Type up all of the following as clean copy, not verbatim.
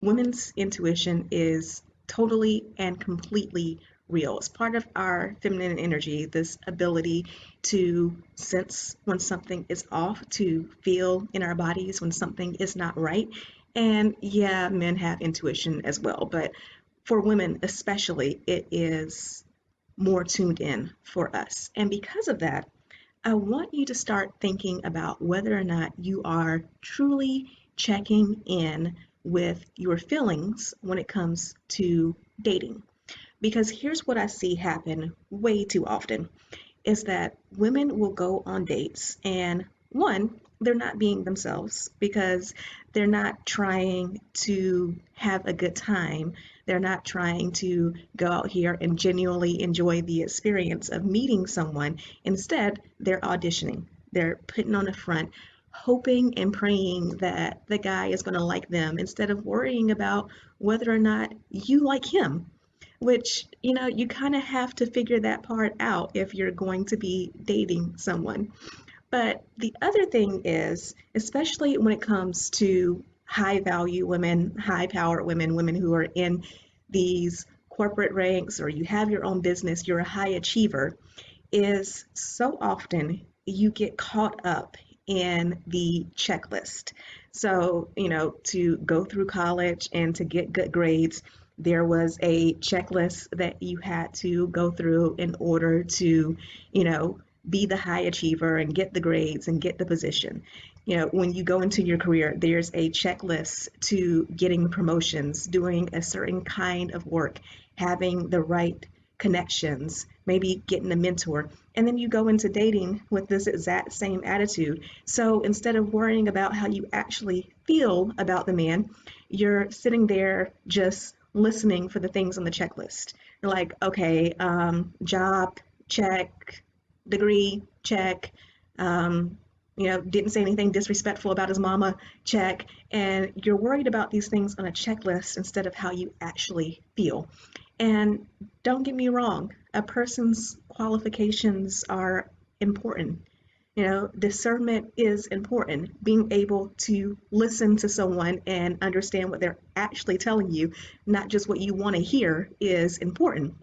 women's intuition is totally and completely real. It's part of our feminine energy, this ability to sense when something is off, to feel in our bodies when something is not right. And yeah, men have intuition as well, but for women especially, it is more tuned in for us. And because of that, I want you to start thinking about whether or not you are truly checking in with your feelings when it comes to dating. Because here's what I see happen way too often is that women will go on dates and one, they're not being themselves because they're not trying to have a good time. They're not trying to go out here and genuinely enjoy the experience of meeting someone. Instead, they're auditioning. They're putting on a front, hoping and praying that the guy is going to like them instead of worrying about whether or not you like him, which, you kind of have to figure that part out if you're going to be dating someone. But the other thing is, especially when it comes to high value women, high powered women, women who are in these corporate ranks or you have your own business, you're a high achiever, is so often you get caught up in the checklist. So, to go through college and to get good grades, there was a checklist that you had to go through in order to, be the high achiever and get the grades and get the position. When you go into your career, there's a checklist to getting promotions, doing a certain kind of work, having the right connections, maybe getting a mentor. And then you go into dating with this exact same attitude. So instead of worrying about how you actually feel about the man, you're sitting there just listening for the things on the checklist. You're like, okay, job, check, degree, check, didn't say anything disrespectful about his mama, check. And you're worried about these things on a checklist instead of how you actually feel. And don't get me wrong, a person's qualifications are important. Discernment is important. Being able to listen to someone and understand what they're actually telling you, not just what you want to hear, is important.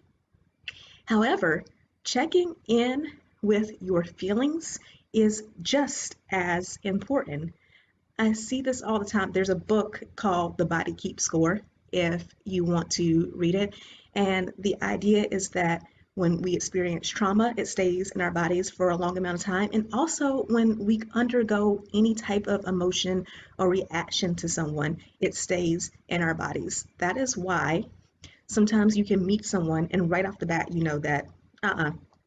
However, checking in with your feelings is just as important. I see this all the time. There's a book called The Body Keeps Score, if you want to read it. And the idea is that when we experience trauma, it stays in our bodies for a long amount of time. And also when we undergo any type of emotion or reaction to someone, it stays in our bodies. That is why sometimes you can meet someone and right off the bat, you know that,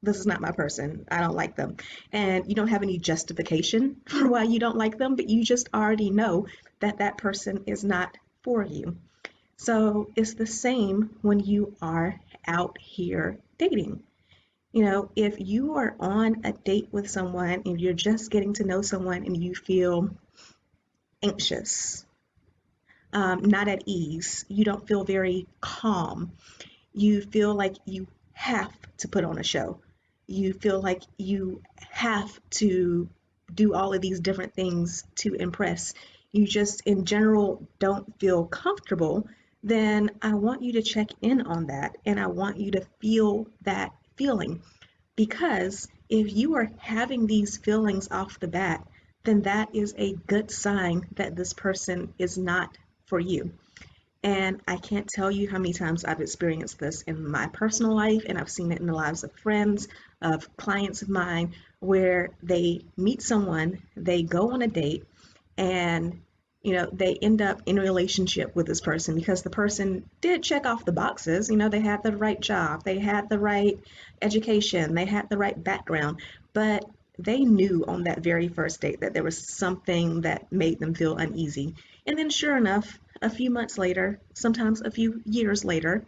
this is not my person. I don't like them. And you don't have any justification for why you don't like them, but you just already know that that person is not for you. So it's the same when you are out here dating. If you are on a date with someone and you're just getting to know someone and you feel anxious, not at ease, you don't feel very calm, you feel like you have to put on a show, you feel like you have to do all of these different things to impress, you just in general don't feel comfortable, then I want you to check in on that and I want you to feel that feeling. Because if you are having these feelings off the bat, then that is a good sign that this person is not for you. And I can't tell you how many times I've experienced this in my personal life, and I've seen it in the lives of friends, of clients of mine, where they meet someone, they go on a date, and they end up in a relationship with this person because the person did check off the boxes. They had the right job, they had the right education, they had the right background, but they knew on that very first date that there was something that made them feel uneasy. And then sure enough, a few months later, sometimes a few years later,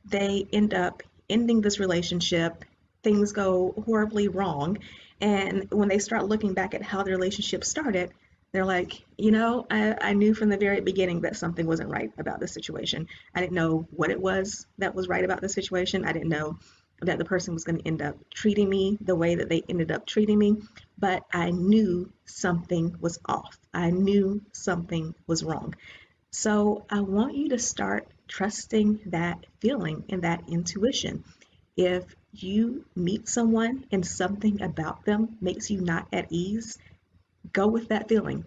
they end up ending this relationship. Things go horribly wrong. And when they start looking back at how the relationship started, they're like, I knew from the very beginning that something wasn't right about this situation. I didn't know what it was that was right about the situation. I didn't know that the person was going to end up treating me the way that they ended up treating me, but I knew something was off. I knew something was wrong. So I want you to start trusting that feeling and that intuition. If you meet someone and something about them makes you not at ease, go with that feeling.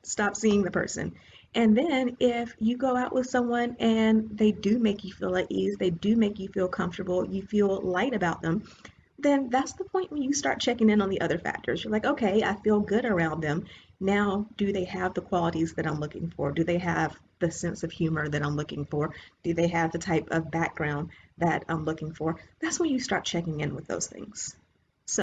Stop seeing the person. And then if you go out with someone and they do make you feel at ease, they do make you feel comfortable, you feel light about them, then that's the point when you start checking in on the other factors. You're like, okay, I feel good around them. Now, do they have the qualities that I'm looking for? Do they have the sense of humor that I'm looking for? Do they have the type of background that I'm looking for? That's when you start checking in with those things.